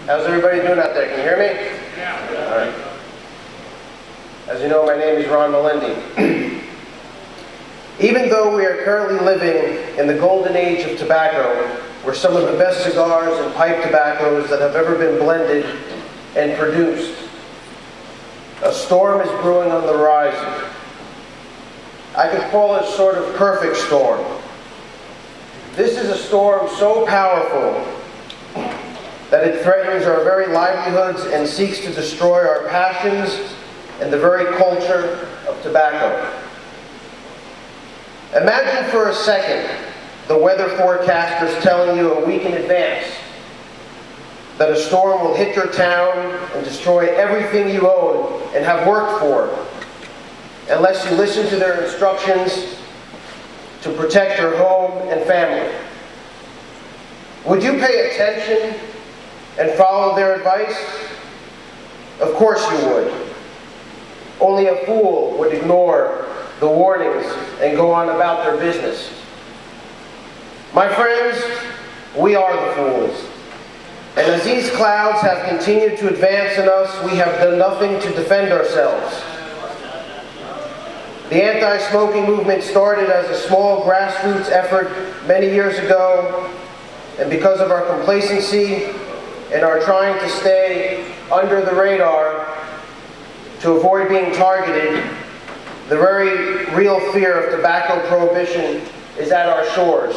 How's everybody doing out there? Can you hear me? Yeah. All right. As you know, my name is Melendi. Even though we are currently living in the golden age of tobacco, where some of the best cigars and pipe tobaccos that have ever been blended and produced, a storm is brewing on the horizon. I could call it a sort of perfect storm. This is a storm so powerful that it threatens our very livelihoods and seeks to destroy our passions and the very culture of tobacco. Imagine for a second the weather forecasters telling you a week in advance that a storm will hit your town and destroy everything you own and have worked for, unless you listen to their instructions to protect your home and family. Would you pay attention and follow their advice? Of course you would. Only a fool would ignore the warnings and go on about their business. My friends, we are the fools. And as these clouds have continued to advance in us, we have done nothing to defend ourselves. The anti-smoking movement started as a small grassroots effort many years ago, and because of our complacency and our trying to stay under the radar to avoid being targeted, the very real fear of tobacco prohibition is at our shores.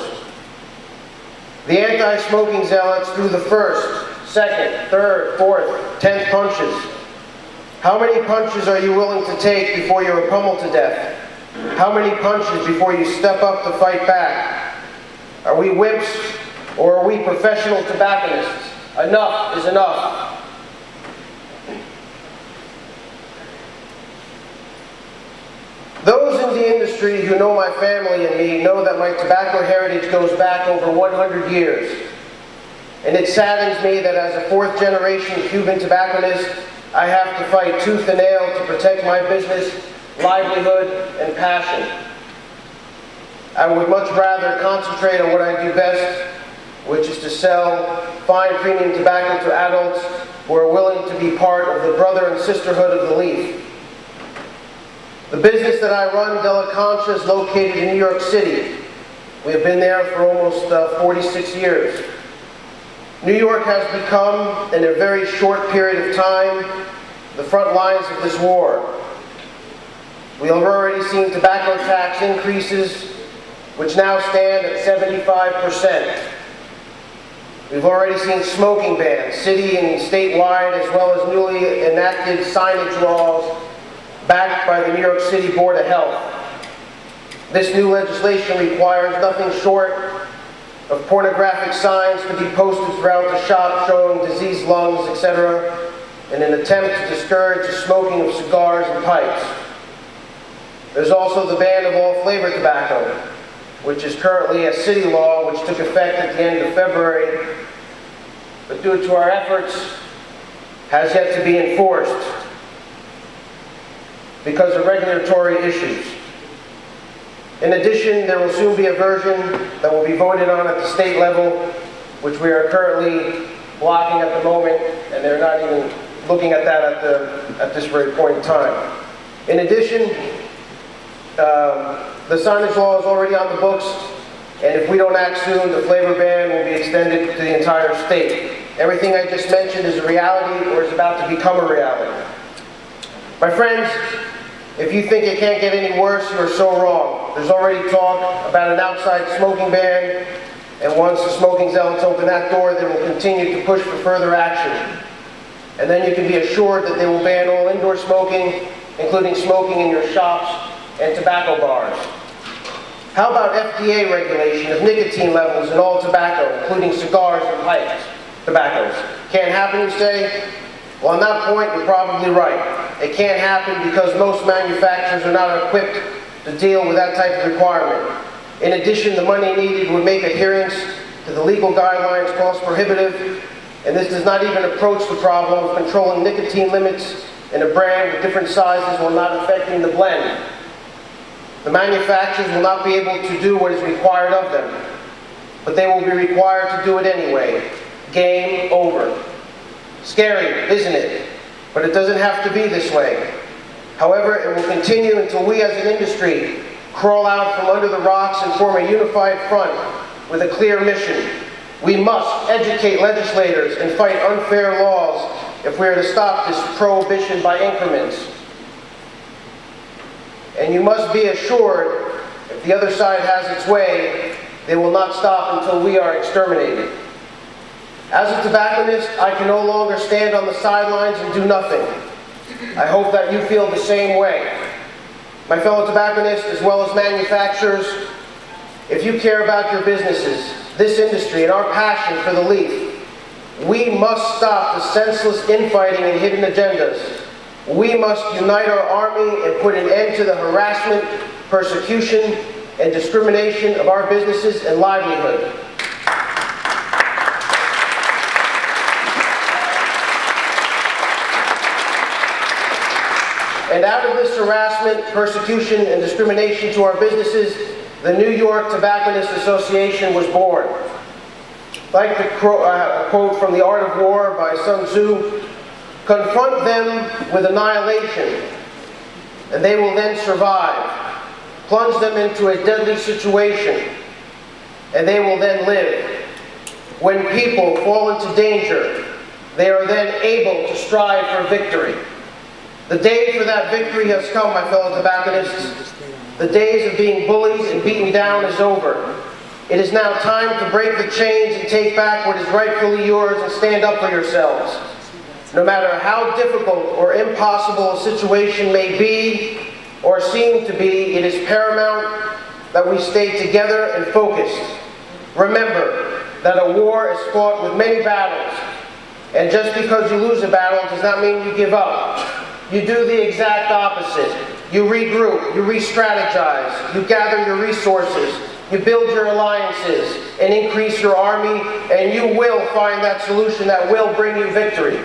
The anti-smoking zealots threw the first, second, third, fourth, 10th punches. How many punches are you willing to take before you're pummeled to death? How many punches before you step up to fight back? Are we wimps or are we professional tobacconists? Enough is enough. Those in the industry who know my family and me know that my tobacco heritage goes back over 100 years. And it saddens me that as a fourth-generation Cuban tobacconist, I have to fight tooth and nail to protect my business, livelihood, and passion. I would much rather concentrate on what I do best, which is to sell fine premium tobacco to adults who are willing to be part of the brother and sisterhood of the leaf. The business that I run, Della Concha, is located in New York City. We have been there for almost 46 years. New York has become, in a very short period of time, the front lines of this war. We have already seen tobacco tax increases, which now stand at 75%. We've already seen smoking bans, city and statewide, as well as newly enacted signage laws backed by the New York City Board of Health. This new legislation requires nothing short of pornographic signs to be posted throughout the shop showing diseased lungs, etc., in an attempt to discourage the smoking of cigars and pipes. There's also the ban of all flavored tobacco, which is currently a city law which took effect at the end of February, but due to our efforts, has yet to be enforced because of regulatory issues. In addition, there will soon be a version that will be voted on at the state level, which we are currently blocking at the moment, and they're not even looking at that at this very point in time. In addition, the signage law is already on the books, and if we don't act soon, the flavor ban will be extended to the entire state. Everything I just mentioned is a reality or is about to become a reality. My friends, if you think it can't get any worse, you are so wrong. There's already talk about an outside smoking ban, and once the smoking zealots open that door, they will continue to push for further action. And then you can be assured that they will ban all indoor smoking, including smoking in your shops and tobacco bars. How about FDA regulation of nicotine levels in all tobacco, including cigars and pipes tobaccos? Can't happen, you say? Well, on that point, you're probably right. It can't happen because most manufacturers are not equipped to deal with that type of requirement. In addition, the money needed would make adherence to the legal guidelines cost prohibitive, and this does not even approach the problem of controlling nicotine limits in a brand with different sizes while not affecting the blend. The manufacturers will not be able to do what is required of them, but they will be required to do it anyway. Game over. Scary, isn't it? But it doesn't have to be this way. However, it will continue until we as an industry crawl out from under the rocks and form a unified front with a clear mission. We must educate legislators and fight unfair laws if we are to stop this prohibition by increments. And you must be assured, if the other side has its way, they will not stop until we are exterminated. As a tobacconist, I can no longer stand on the sidelines and do nothing. I hope that you feel the same way. My fellow tobacconists, as well as manufacturers, if you care about your businesses, this industry, and our passion for the leaf, we must stop the senseless infighting and hidden agendas. We must unite our army and put an end to the harassment, persecution, and discrimination of our businesses and livelihood. And out of this harassment, persecution, and discrimination to our businesses, the New York Tobacconist Association was born. Like the quote from The Art of War by Sun Tzu, confront them with annihilation, and they will then survive. Plunge them into a deadly situation, and they will then live. When people fall into danger, they are then able to strive for victory. The day for that victory has come, my fellow tobacconists. The days of being bullied and beaten down is over. It is now time to break the chains and take back what is rightfully yours and stand up for yourselves. No matter how difficult or impossible a situation may be or seem to be, it is paramount that we stay together and focused. Remember that a war is fought with many battles, and just because you lose a battle does not mean you give up. You do the exact opposite. You regroup, you re-strategize, you gather your resources, you build your alliances, and increase your army, and you will find that solution that will bring you victory.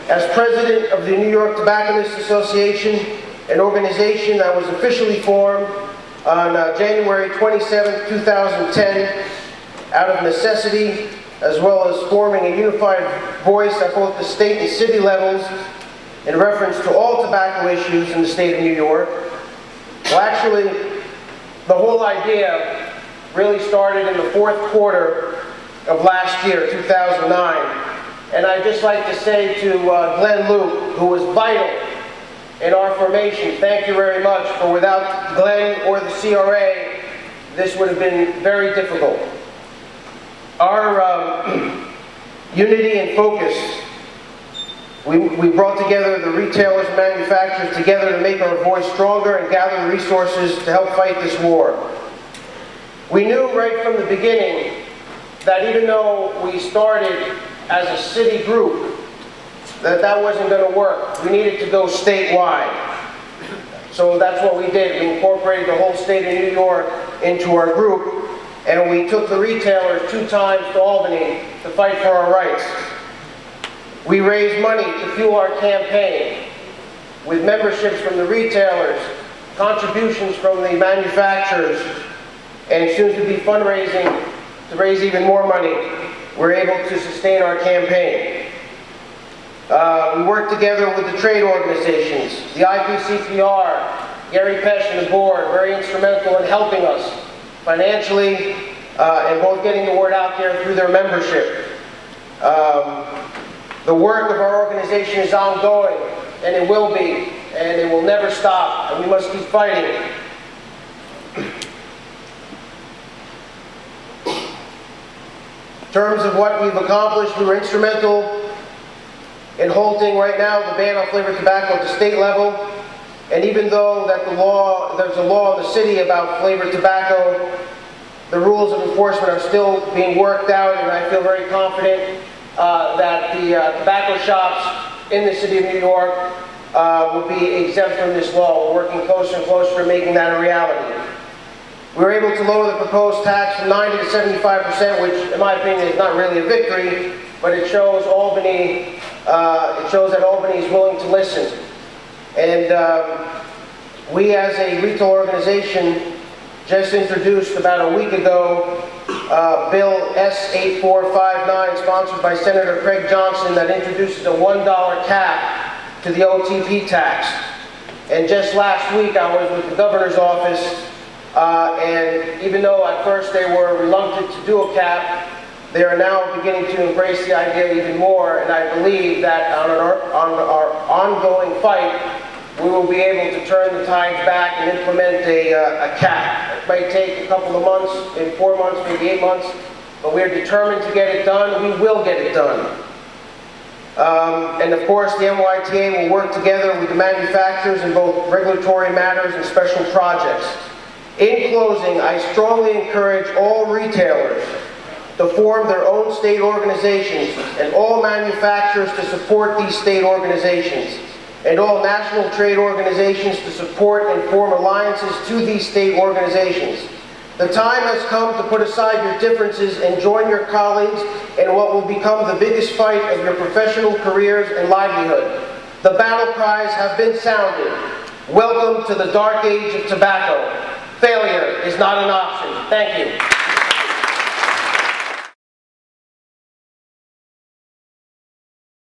As president of the New York Tobacconist Association, an organization that was officially formed on January 27, 2010, out of necessity, as well as forming a unified voice at both the state and city levels in reference to all tobacco issues in the state of New York. Well, actually, the whole idea really started in the fourth quarter of last year, 2009. And I'd just like to say to Glenn Luke, who was vital in our formation, thank you very much, for without Glenn or the CRA, this would have been very difficult. Our unity and focus, we brought together the retailers and manufacturers together to make our voice stronger and gather the resources to help fight this war. We knew right from the beginning that even though we started as a city group, that wasn't going to work. We needed to go statewide. So that's what we did. We incorporated the whole state of New York into our group, and we took the retailers 2 times to Albany to fight for our rights. We raised money to fuel our campaign with memberships from the retailers, contributions from the manufacturers, and soon to be fundraising to raise even more money. We're able to sustain our campaign. We worked together with the trade organizations, the IPCPR, Gary Pesh and the board, very instrumental in helping us financially and both getting the word out there through their membership. The work of our organization is ongoing, and it will be, and it will never stop, and we must keep fighting. In terms of what we've accomplished, we were instrumental in halting right now the ban on flavored tobacco at the state level. And even though that there's a law in the city about flavored tobacco, the rules of enforcement are still being worked out, and I feel very confident that the tobacco shops in the city of New York will be exempt from this law. We're working closer and closer to making that a reality. We were able to lower the proposed tax from 90 to 75%, which, in my opinion, is not really a victory, but it shows Albany. It shows that Albany is willing to listen. And we, as a retail organization, just introduced about a week ago Bill S-8459, sponsored by Senator Craig Johnson, that introduces a $1 cap to the OTP tax. And just last week I was with the governor's office, and even though at first they were reluctant to do a cap, they are now beginning to embrace the idea even more, and I believe that on our ongoing fight, we will be able to turn the tides back and implement a cap. It might take a couple of months, maybe 4 months, maybe 8 months, but we're determined to get it done. We will get it done. And of course, the NYTA will work together with the manufacturers in both regulatory matters and special projects. In closing, I strongly encourage all retailers to form their own state organizations and all manufacturers to support these state organizations and all national trade organizations to support and form alliances to these state organizations. The time has come to put aside your differences and join your colleagues in what will become the biggest fight of your professional careers and livelihood. The battle cries have been sounded. Welcome to the dark age of tobacco. Failure is not an option. Thank you.